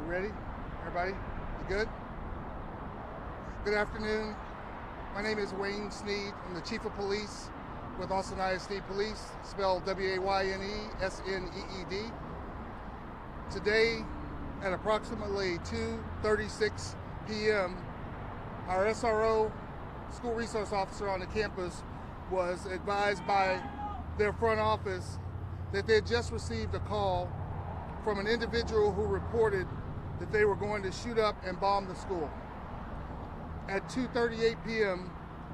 Ready? Everybody? You good? Good afternoon. My name is Wayne Sneed. I'm the Chief of Police with Austin ISD Police, spelled WAYNESNEED. Today, at approximately 2:36 p.m., our SRO, School Resource Officer on the campus, was advised by their front office that they had just received a call from an individual who reported that they were going to shoot up and bomb the school. At 2:38 p.m.,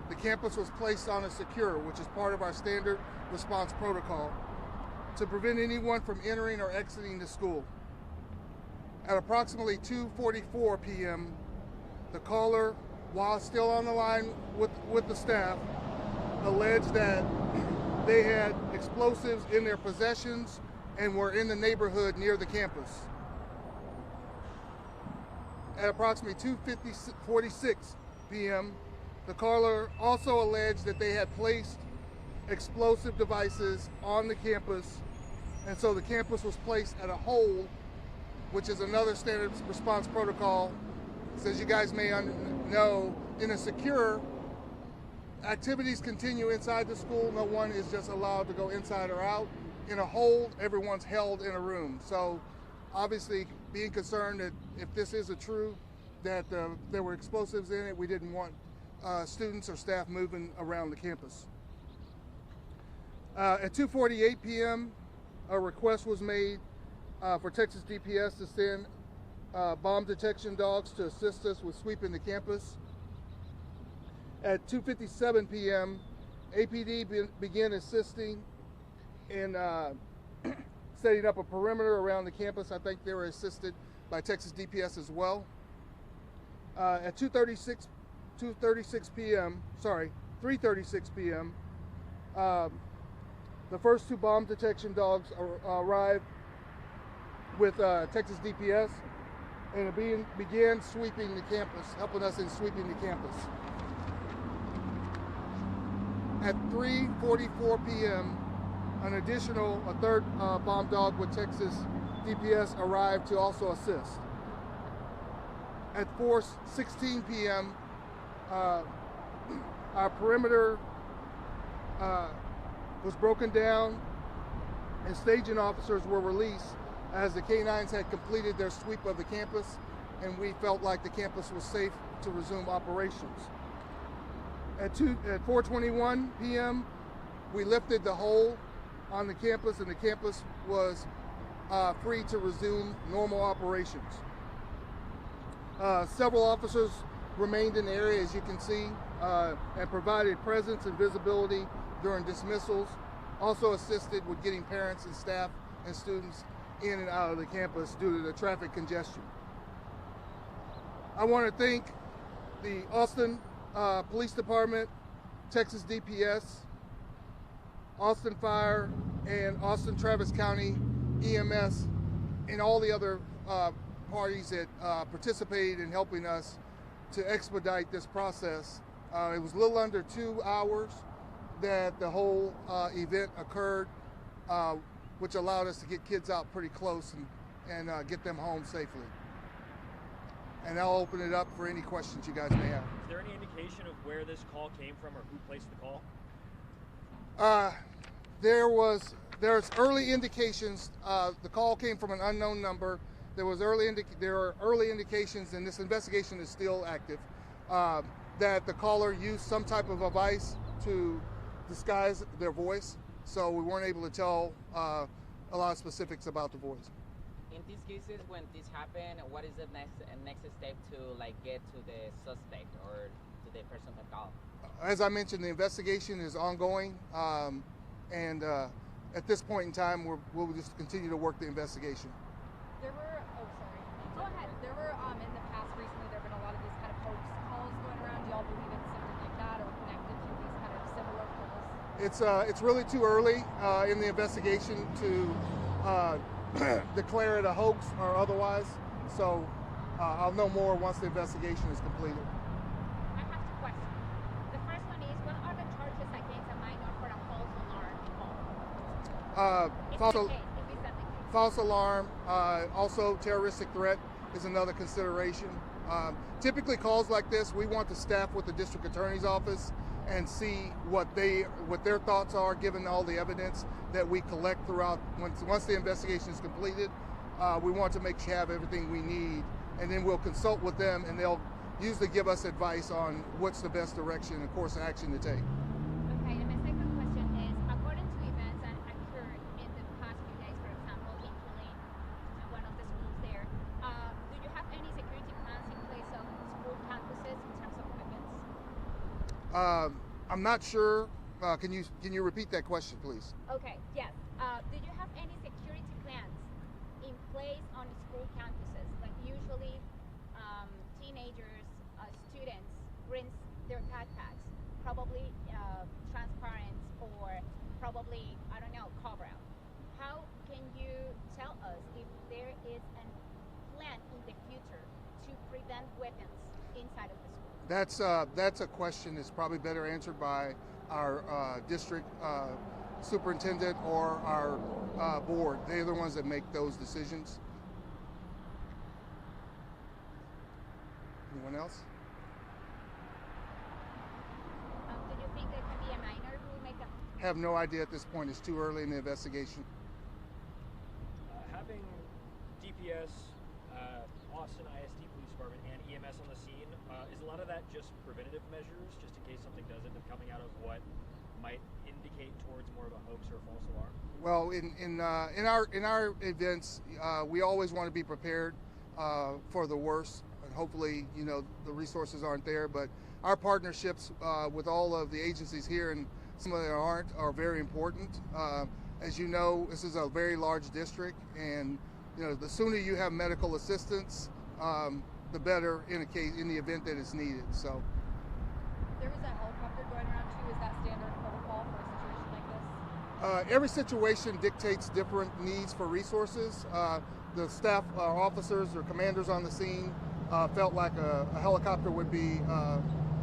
the campus was placed on a secure, which is part of our standard response protocol, to prevent anyone from entering or exiting the school. At approximately 2:44 p.m., the caller, while still on the line with the staff, alleged that they had explosives in their possessions and were in the neighborhood near the campus. At approximately 2:46 p.m., the caller also alleged that they had placed explosive devices on the campus, and so the campus was placed at a hold, which is another standard response protocol. So as you guys may know, in a secure, activities continue inside the school. No one is just allowed to go inside or out. In a hold, everyone's held in a room. So obviously being concerned that if this is true, that there were explosives in it, we didn't want students or staff moving around the campus. At 2:48 p.m., a request was made for Texas DPS to send bomb detection dogs to assist us with sweeping the campus. At 2:57 p.m., APD began assisting in setting up a perimeter around the campus. I think they were assisted by Texas DPS as well. At 3:36 p.m., the first two bomb detection dogs arrived with Texas DPS, and it began sweeping the campus, helping us in sweeping the campus. At 3:44 p.m., a third bomb dog with Texas DPS arrived to also assist. At 4:16 p.m., our perimeter was broken down and staging officers were released as the K-9s had completed their sweep of the campus, and we felt like the campus was safe to resume operations. At 4:21 p.m., we lifted the hold on the campus, and the campus was free to resume normal operations. Several officers remained in the area, as you can see, and provided presence and visibility during dismissals, also assisted with getting parents and staff and students in and out of the campus due to the traffic congestion. I want to thank the Austin Police Department, Texas DPS, Austin Fire, and Austin Travis County EMS, and all the other parties that participated in helping us to expedite this process. It was a little under 2 hours that the whole event occurred, which allowed us to get kids out pretty close and get them home safely. And I'll open it up for any questions you guys may have. Is there any indication of where this call came from or who placed the call? There's early indications. The call came from an unknown number. There are early indications, and this investigation is still active, that the caller used some type of device to disguise their voice. So we weren't able to tell a lot of specifics about the voice. In these cases, when this happened, what is the next step to get to the suspect or to the person that called? As I mentioned, the investigation is ongoing, and at this point in time, we'll just continue to work the investigation. There were, Go ahead. There were, in the past recently, there have been a lot of these kind of hoax calls going around. Do y'all believe it's something like that or connected to these kind of similar calls? It's really too early in the investigation to declare it a hoax or otherwise. So I'll know more once the investigation is completed. I have two questions. The first one is, what are the charges against a minor for a false alarm call? False alarm, also terroristic threat, is another consideration. Typically calls like this, we want to staff with the district attorney's office and see what their thoughts are given all the evidence that we collect throughout. Once the investigation is completed, we want to make sure we have everything we need, and then we'll consult with them, and they'll usually give us advice on what's the best direction and course of action to take. Okay, and my second question is, according to events that occurred in the past few days, for example, in Tulane, one of the schools there, do you have any security plans in place of school campuses in terms of events? I'm not sure. Can you repeat that question, please? Okay, yes. Do you have any security plans in place on school campuses? Like usually teenagers, students bring their backpacks, probably transparent or probably, I don't know, cover up. How can you tell us if there is a plan in the future to prevent weapons inside of the school? That's a question that's probably better answered by our district superintendent or our board. They're the ones that make those decisions. Anyone else? Do you think there can be a minor who make a... Have no idea at this point. It's too early in the investigation. Having DPS, Austin ISD Police Department, and EMS on the scene, is a lot of that just preventative measures, just in case something does end up coming out of what might indicate towards more of a hoax or a false alarm? Well, in our events, we always want to be prepared for the worst. And hopefully, the resources aren't there. But our partnerships with all of the agencies here, and some of them aren't, are very important. As you know, this is a very large district, and the sooner you have medical assistance, the better in the event that it's needed. So. There was a helicopter going around too. Is that standard protocol for a situation like this? Every situation dictates different needs for resources. The staff officers or commanders on the scene felt like a helicopter would be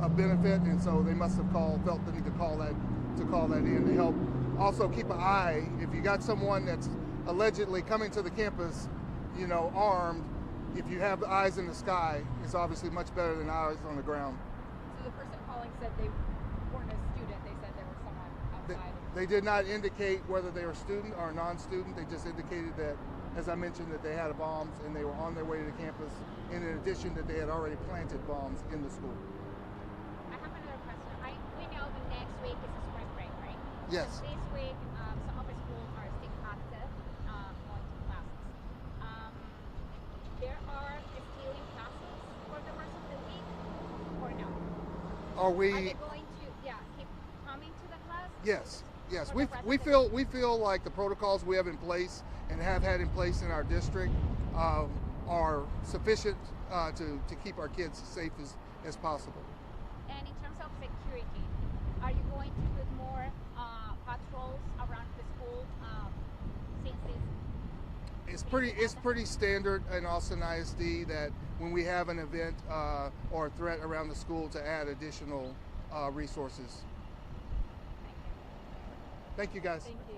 a benefit, and so they must have felt the need to call that in to help. Also, keep an eye if you got someone that's allegedly coming to the campus, armed. If you have eyes in the sky, it's obviously much better than eyes on the ground. So the person calling said they weren't a student. They said there was someone outside. They did not indicate whether they were student or non-student. They just indicated that, as I mentioned, that they had bombs and they were on their way to the campus. And in addition, that they had already planted bombs in the school. I have another question. We know the next week is a spring break, right? Yes. So this week, some of the schools are still active, going to classes. There are still in classes for the rest of the week, or no? Are we? Are they going to, keep coming to the class? Yes. For We the rest of the we feel like the protocols we have in place and have had in place in our district are sufficient to keep our kids safe as possible. And in terms of security, are you going to put more patrols around the school since this? It's pretty standard in Austin ISD that when we have an event or a threat around the school to add additional resources. Thank you. Thank you, guys. Thank you.